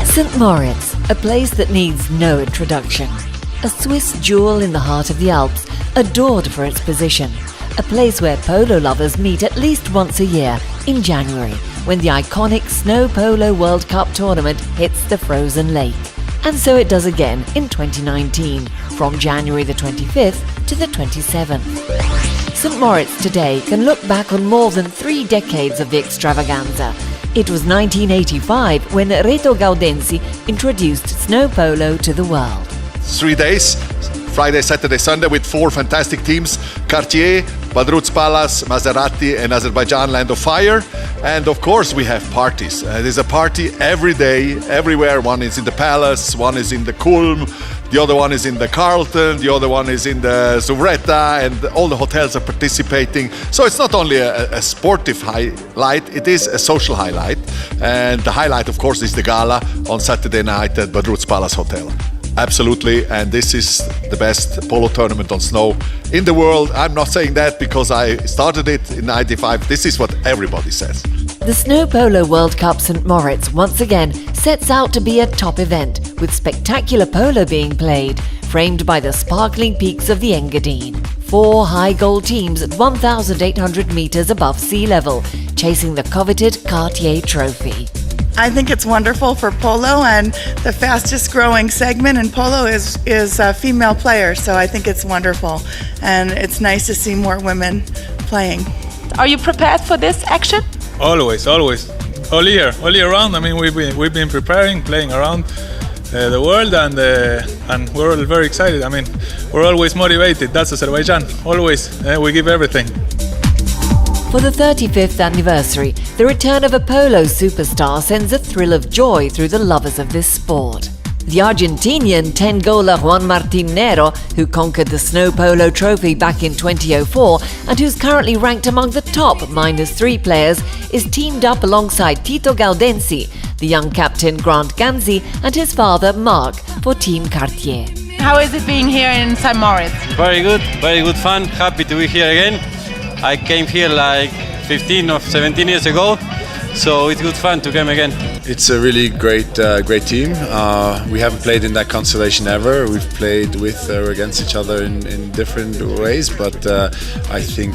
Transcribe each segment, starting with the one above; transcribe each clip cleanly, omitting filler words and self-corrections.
St. Moritz, a place that needs no introduction. A Swiss jewel in the heart of the Alps, adored for its position. A place where polo lovers meet at least once a year, in January, when the iconic Snow Polo World Cup tournament hits the frozen lake. And so it does again in 2019, from January the 25th to the 27th. St. Moritz today can look back on more than 3 decades of the extravaganza. It was 1985 when Reto Gaudenzi introduced snow polo to the world. 3 days, Friday, Saturday, Sunday, with 4 fantastic teams: Cartier, Vadruz Palace, Maserati and Azerbaijan Land of Fire. And of course we have parties. There's a party every day, everywhere. One is in the Palace, one is in the Kulm, the other one is in the Carlton, the other one is in the Zuvretta, and all the hotels are participating. So it's not only a sportive highlight, it is a social highlight. And the highlight, of course, is the gala on Saturday night at Vadruz Palace Hotel. Absolutely, and this is the best polo tournament on snow in the world. I'm not saying that because I started it in '95. This is what everybody says. The Snow Polo World Cup St. Moritz once again sets out to be a top event, with spectacular polo being played, framed by the sparkling peaks of the Engadine. 4 high goal teams at 1,800 meters above sea level, chasing the coveted Cartier trophy. I think it's wonderful for polo, and the fastest growing segment in polo is female players, so I think it's wonderful, and it's nice to see more women playing. Are you prepared for this action? Always. All year round. I mean, we've been preparing, playing around the world, and we're all very excited. I mean, we're always motivated. That's Azerbaijan. Always, we give everything. For the 35th anniversary, the return of a polo superstar sends a thrill of joy through the lovers of this sport. The Argentinian 10-goaler Juan Martín Nero, who conquered the Snow Polo Trophy back in 2004 and who's currently ranked among the top -3 players, is teamed up alongside Tito Gaudenzi, the young captain Grant Ganzi and his father Marc for Team Cartier. How is it being here in St. Moritz? Very good fun. Happy to be here again. I came here like 15 or 17 years ago, so it's good fun to come again. It's a really great team. We haven't played in that constellation ever. We've played with or against each other in different ways, but I think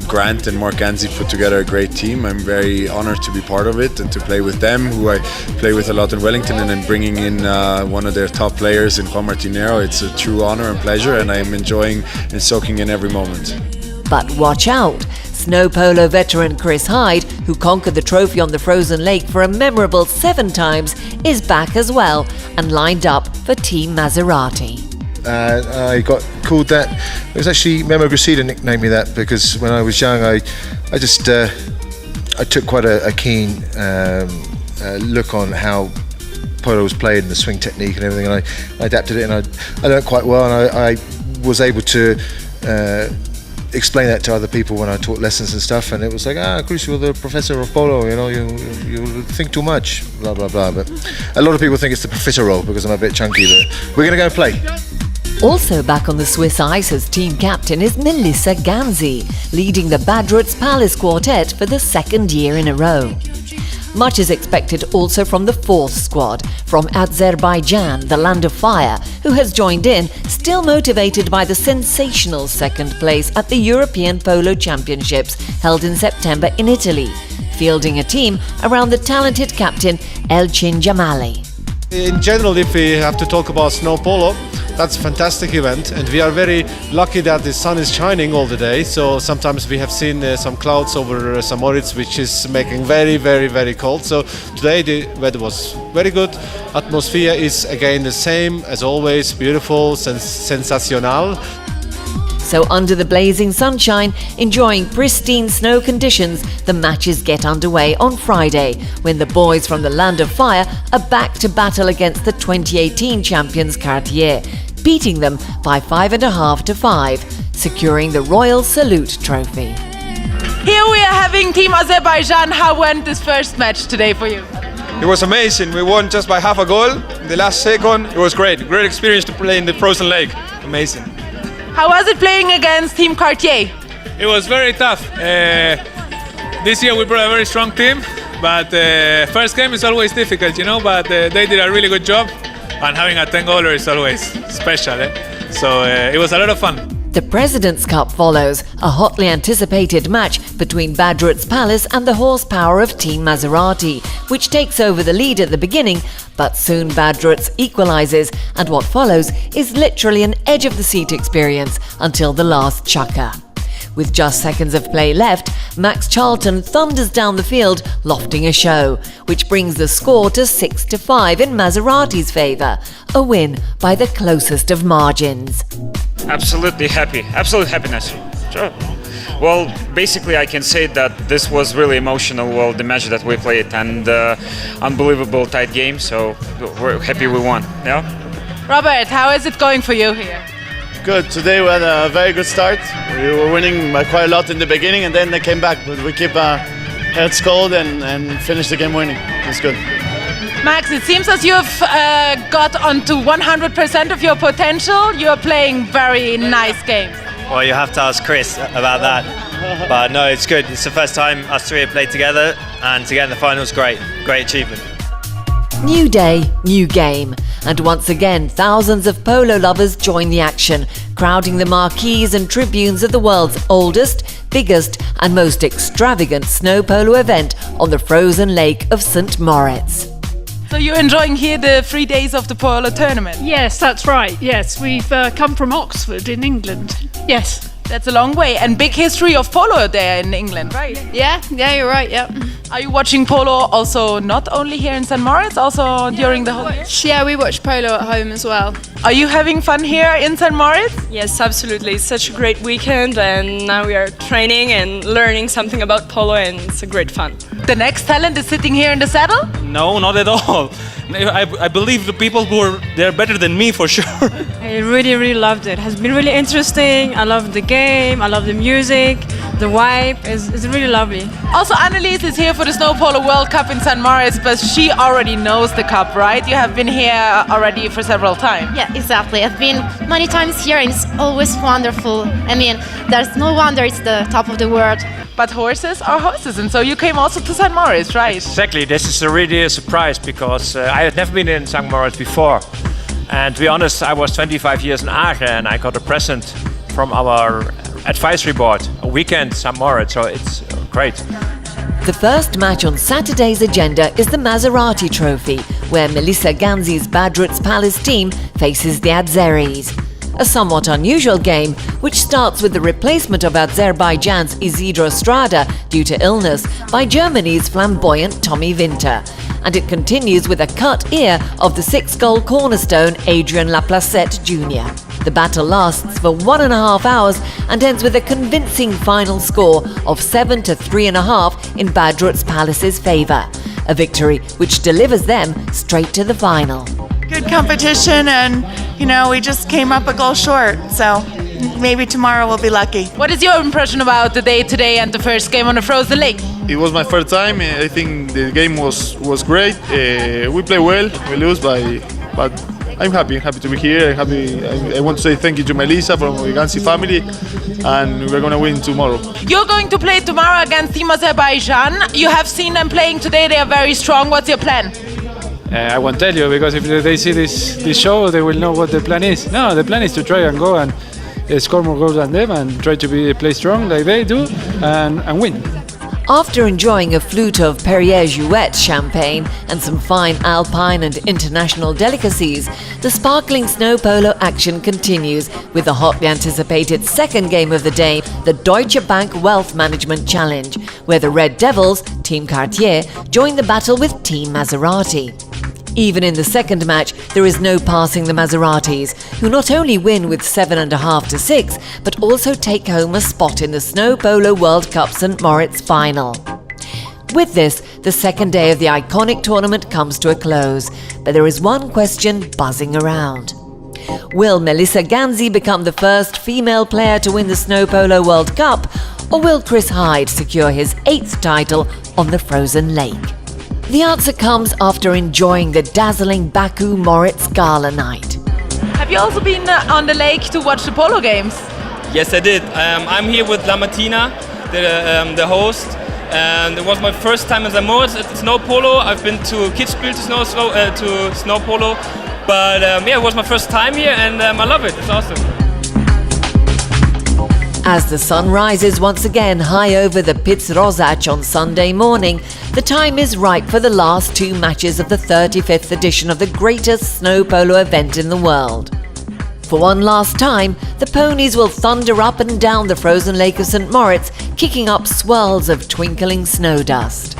Grant and Marc Ganzi put together a great team. I'm very honored to be part of it and to play with them, who I play with a lot in Wellington, and then bringing in one of their top players in Juan Martín Nero. It's a true honor and pleasure, and I'm enjoying and soaking in every moment. But watch out! Snow polo veteran Chris Hyde, who conquered the trophy on the frozen lake for a memorable 7 times, is back as well and lined up for Team Maserati. I got called that. It was actually Memo Gracida nicknamed me that because when I was young, I just I took quite a keen look on how polo was played and the swing technique and everything, and I adapted it, and I learned quite well, and I was able to explain that to other people when I taught lessons and stuff, and it was like, Chris, you're the professor of polo, you know, you think too much, blah blah blah. But a lot of people think it's the professor because I'm a bit chunky, but we're gonna go and play. Also back on the Swiss ice as team captain is Melissa Ganzi, leading the Vadruz Palace quartet for the 2nd year in a row. Much is expected also from the 4th squad, from Azerbaijan, the Land of Fire, who has joined in, still motivated by the sensational 2nd place at the European Polo Championships held in September in Italy, fielding a team around the talented captain Elchin Jamali. In general, if we have to talk about snow polo, that's a fantastic event, and we are very lucky that the sun is shining all the day. So sometimes we have seen some clouds over St. Moritz, which is making very cold. So today the weather was very good. Atmosphere is again the same as always, beautiful, sensational. So under the blazing sunshine, enjoying pristine snow conditions, the matches get underway on Friday, when the boys from the Land of Fire are back to battle against the 2018 champions Cartier, beating them by 5.5 to 5, securing the Royal Salute Trophy. Here we are having Team Azerbaijan. How went this first match today for you? It was amazing. We won just by half a goal in the last second. It was great. Great experience to play in the frozen lake. Amazing. How was it playing against Team Cartier? It was very tough. This year we brought a very strong team, but first game is always difficult, but they did a really good job, and having a 10-goaler is always special. So it was a lot of fun. The President's Cup follows, a hotly anticipated match between Badruts Palace and the horsepower of Team Maserati, which takes over the lead at the beginning, but soon Badruts equalises, and what follows is literally an edge-of-the-seat experience until the last chukker. With just seconds of play left, Max Charlton thunders down the field, lofting a show, which brings the score to 6-5 in Maserati's favour, a win by the closest of margins. Absolutely happy, absolute happiness. Sure. Well, basically I can say that this was really emotional, the match that we played, and unbelievable tight game, so we're happy we won. Yeah. Robert, how is it going for you here? Good. Today we had a very good start. We were winning by quite a lot in the beginning, and then they came back, but we keep our heads cold and finished the game winning. It's good. Max, it seems as you've got onto 100% of your potential. You're playing very nice games. Well, you have to ask Chris about that. But no, it's good. It's the first time us three have played together, and to get in the final is great. Great achievement. New day, new game. And once again, thousands of polo lovers join the action, crowding the marquees and tribunes of the world's oldest, biggest and most extravagant snow polo event on the frozen lake of St. Moritz. So you're enjoying here the 3 days of the polo tournament? Yes, that's right. Yes, we've come from Oxford in England. Yes. That's a long way, and big history of polo there in England, right? Yeah, you're right, yeah. Are you watching polo also not only here in St. Moritz, also during the whole year? Yeah, we watch polo at home as well. Are you having fun here in St. Moritz? Yes, absolutely. It's such a great weekend, and now we are training and learning something about polo, and it's a great fun. The next talent is sitting here in the saddle? No, not at all. I believe the people who are there better than me for sure. I really loved it. It has been really interesting. I love the game. I love the music. The vibe is really lovely. Also, Annelies is here for the Snow Polo World Cup in St. Moritz, but she already knows the cup, right? You have been here already for several times. Yeah, exactly. I've been many times here, and it's always wonderful. I mean, there's no wonder it's the top of the world. But horses are horses, and so you came also to St. Moritz, right? Exactly. This is really a surprise because I had never been in St. Moritz before. And to be honest, I was 25 years in Aachen, and I got a present from our advisory board, a weekend St. Moritz, so it's great. The first match on Saturday's agenda is the Maserati Trophy, where Melissa Ganzi's Badruts Palace team faces the Azeris. A somewhat unusual game, which starts with the replacement of Azerbaijan's Isidro Strada due to illness by Germany's flamboyant Tommy Winter. And it continues with a cut ear of the 6-goal cornerstone Adrian Laplacette Jr. The battle lasts for 1.5 hours and ends with a convincing final score of 7-3.5 in Badruts Palace's favour. A victory which delivers them straight to the final. Good competition, and we just came up a goal short, so maybe tomorrow we'll be lucky. What is your impression about the day today and the first game on the frozen lake? It was my first time. I think the game was great. We play well. We lose but I'm happy to be here. I want to say thank you to Melissa from the Ganzi family, and we're going to win tomorrow. You're going to play tomorrow against Team Azerbaijan. You have seen them playing today. They are very strong. What's your plan? I won't tell you, because if they see this show, they will know what the plan is. No, the plan is to try and go and score more goals than them and try to play strong like they do and win. After enjoying a flute of Perrier-Jouet champagne and some fine alpine and international delicacies, the sparkling snow polo action continues with the hotly anticipated second game of the day, the Deutsche Bank Wealth Management Challenge, where the Red Devils, Team Cartier, join the battle with Team Maserati. Even in the second match, there is no passing the Maseratis, who not only win with 7.5-6, but also take home a spot in the Snow Polo World Cup St. Moritz final. With this, the second day of the iconic tournament comes to a close, but there is one question buzzing around. Will Melissa Ganzi become the first female player to win the Snow Polo World Cup, or will Chris Hyde secure his 8th title on the frozen lake? The answer comes after enjoying the dazzling Baku Moritz Gala night. Have you also been on the lake to watch the polo games? Yes, I did. I'm here with La Martina, the host, and it was my first time in St. Moritz at Snow Polo. I've been to Kitzbühel to Snow Polo, but yeah, it was my first time here, and I love it. It's awesome. As the sun rises once again high over the Piz Rosac on Sunday morning, the time is right for the last two matches of the 35th edition of the greatest snow polo event in the world. For one last time, the ponies will thunder up and down the frozen lake of St. Moritz, kicking up swirls of twinkling snow dust.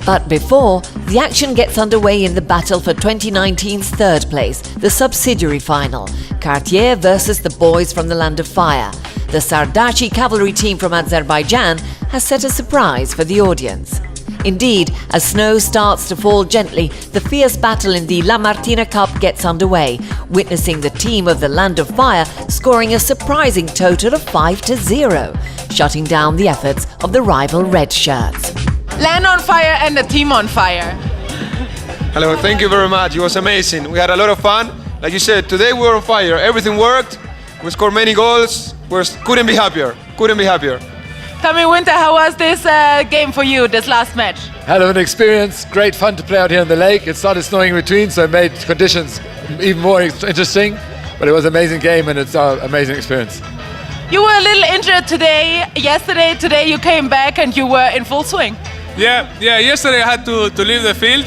But before, the action gets underway in the battle for 2019's third place, the Subsidiary final, Cartier versus the boys from the Land of Fire. The Sardachi cavalry team from Azerbaijan has set a surprise for the audience. Indeed, as snow starts to fall gently, the fierce battle in the La Martina Cup gets underway, witnessing the team of the Land of Fire scoring a surprising total of 5-0, shutting down the efforts of the rival red shirts. Land on fire and the team on fire. Hello, thank you very much. It was amazing. We had a lot of fun. Like you said, today we were on fire. Everything worked. We scored many goals. Couldn't be happier. Couldn't be happier. Tommy Winter, how was this game for you, this last match? Hell of an experience. Great fun to play out here on the lake. It started snowing in between, so it made conditions even more interesting. But it was an amazing game, and it's an amazing experience. You were a little injured yesterday. Today you came back and you were in full swing. Yeah. Yesterday I had to leave the field.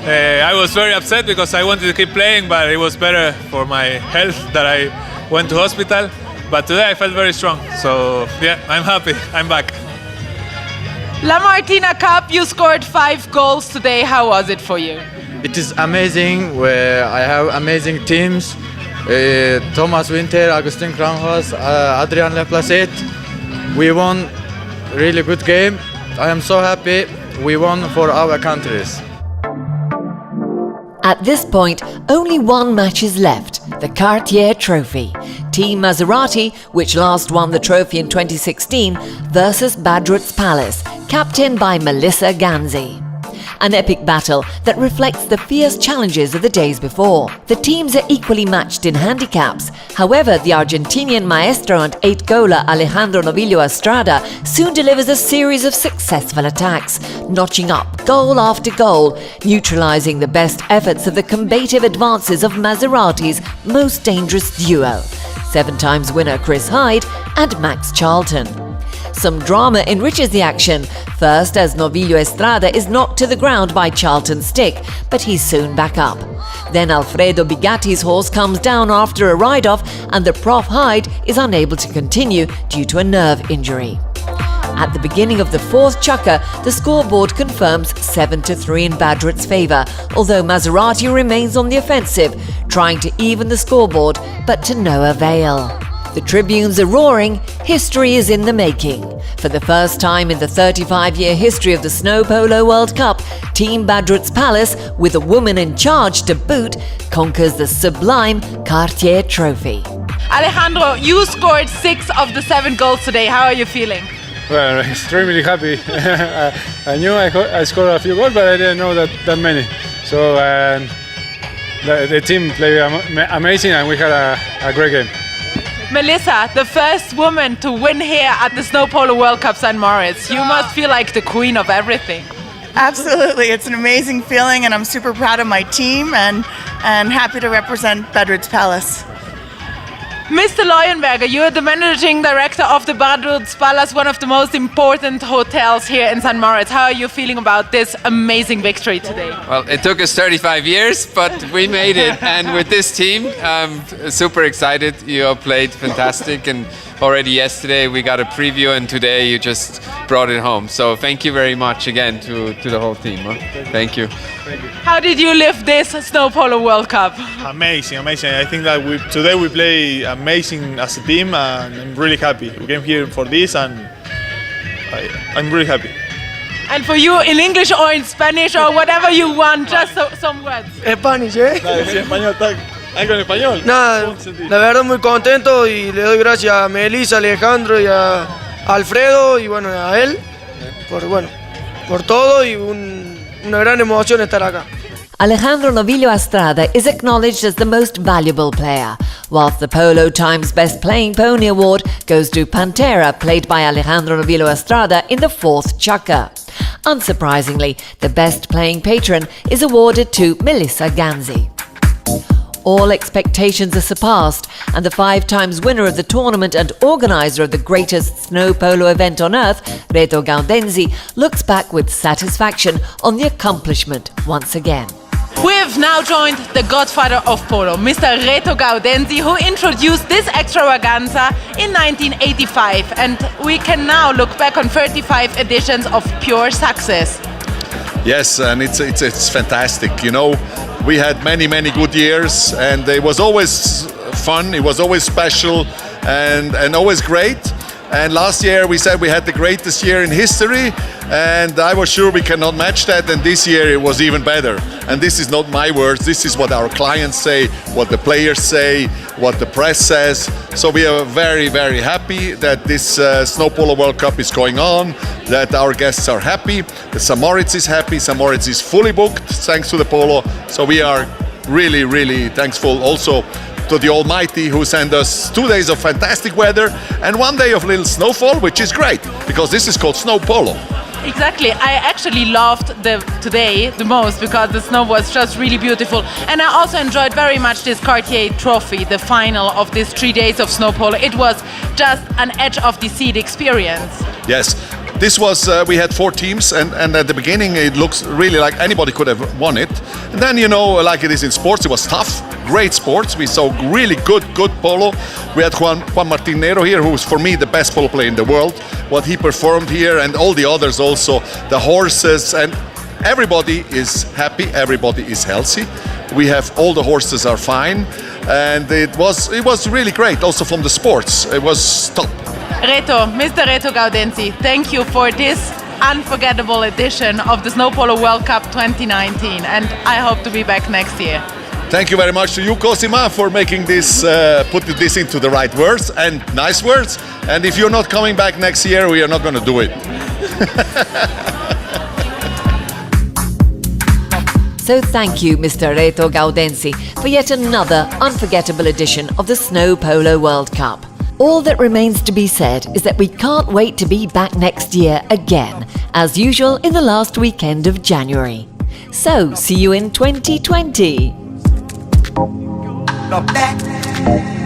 I was very upset because I wanted to keep playing, but it was better for my health that I went to hospital. But today I felt very strong. So yeah, I'm happy. I'm back. La Martina Cup, you scored 5 goals today. How was it for you? It is amazing. I have amazing teams. Thomas Winter, Agustin Kranhaus, Adrian Leplacet. We won really good game. I am so happy we won for our countries. At this point, only one match is left, the Cartier Trophy. Team Maserati, which last won the trophy in 2016, versus Badrut's Palace, captained by Melissa Ganzi. An epic battle that reflects the fierce challenges of the days before. The teams are equally matched in handicaps. However, the Argentinian maestro and 8-goaler Alejandro Novillo Estrada soon delivers a series of successful attacks, notching up goal after goal, neutralizing the best efforts of the combative advances of Maserati's most dangerous duo, 7-times winner Chris Hyde and Max Charlton. Some drama enriches the action, first as Novillo Estrada is knocked to the ground by Charlton's stick, but he's soon back up. Then Alfredo Bigatti's horse comes down after a ride-off and the Prof Hyde is unable to continue due to a nerve injury. At the beginning of the fourth chukker, the scoreboard confirms 7-3 in Badrut's favour, although Maserati remains on the offensive, trying to even the scoreboard, but to no avail. The tribunes are roaring, history is in the making. For the first time in the 35-year history of the Snow Polo World Cup, Team Badrut's Palace, with a woman in charge to boot, conquers the sublime Cartier Trophy. Alejandro, you scored 6 of the 7 goals today. How are you feeling? Well, extremely happy. I knew I scored a few goals, but I didn't know that many. So the team played amazing, and we had a great game. Melissa, the first woman to win here at the Snow Polo World Cup St. Moritz. You must feel like the queen of everything. Absolutely, it's an amazing feeling, and I'm super proud of my team and happy to represent Badrut's Palace. Mr. Leuenberger, you're the managing director of the Badrut's Palace, one of the most important hotels here in St. Moritz. How are you feeling about this amazing victory today? Well, it took us 35 years, but we made it. And with this team, I'm super excited. You all played fantastic. And already yesterday we got a preview, and today you just brought it home. So thank you very much again to the whole team. Thank you. How did you live this Snow Polo World Cup? Amazing. I think that today we play amazing as a team, and I'm really happy. We came here for this, and I'm really happy. And for you, in English or in Spanish or whatever you want, just some words. Spanish, ¿eh? Algo en español. Nada, la verdad muy contento y le doy gracias a Melissa, Alejandro y a Alfredo y bueno, a él por todo y una gran emoción estar acá. Alejandro Novillo Estrada is acknowledged as the most valuable player, whilst the Polo Times Best Playing Pony Award goes to Pantera, played by Alejandro Novillo Estrada in the fourth chukker. Unsurprisingly, the best playing patron is awarded to Melissa Ganzi. All expectations are surpassed, and the 5 times winner of the tournament and organiser of the greatest snow polo event on earth, Reto Gaudenzi, looks back with satisfaction on the accomplishment once again. We've now joined the godfather of polo, Mr. Reto Gaudenzi, who introduced this extravaganza in 1985, and we can now look back on 35 editions of pure success. Yes, and it's fantastic. You know, we had many good years, and it was always fun. It was always special, and always great. And last year we said we had the greatest year in history, and I was sure we cannot match that, and this year it was even better. And this is not my words, this is what our clients say, what the players say, what the press says. So we are very happy that this Snow Polo World Cup is going on, that our guests are happy, that St. Moritz is happy. St. Moritz is fully booked thanks to the polo. So we are really thankful also to the Almighty, who sent us 2 days of fantastic weather and 1 day of little snowfall, which is great because this is called snow polo. Exactly. I actually loved today the most because the snow was just really beautiful, and I also enjoyed very much this Cartier Trophy, the final of these 3 days of snow polo. It was just an edge of the seat experience. Yes. This was, we had 4 teams, and at the beginning it looks really like anybody could have won it. And then, you know, like it is in sports, it was tough, great sports. We saw really good polo. We had Juan Martinero here, who is for me the best polo player in the world. What he performed here, and all the others also, the horses, and everybody is happy, everybody is healthy. We have, all the horses are fine, and it was really great also from the sports. It was top. Reto, Mr. Reto Gaudenzi, thank you for this unforgettable edition of the Snow Polo World Cup 2019, and I hope to be back next year. Thank you very much to you, Cosima, for making this, putting this into the right words and nice words. And if you're not coming back next year, we are not going to do it. So thank you, Mr. Reto Gaudenzi, for yet another unforgettable edition of the Snow Polo World Cup. All that remains to be said is that we can't wait to be back next year again, as usual in the last weekend of January. So, see you in 2020. Not that.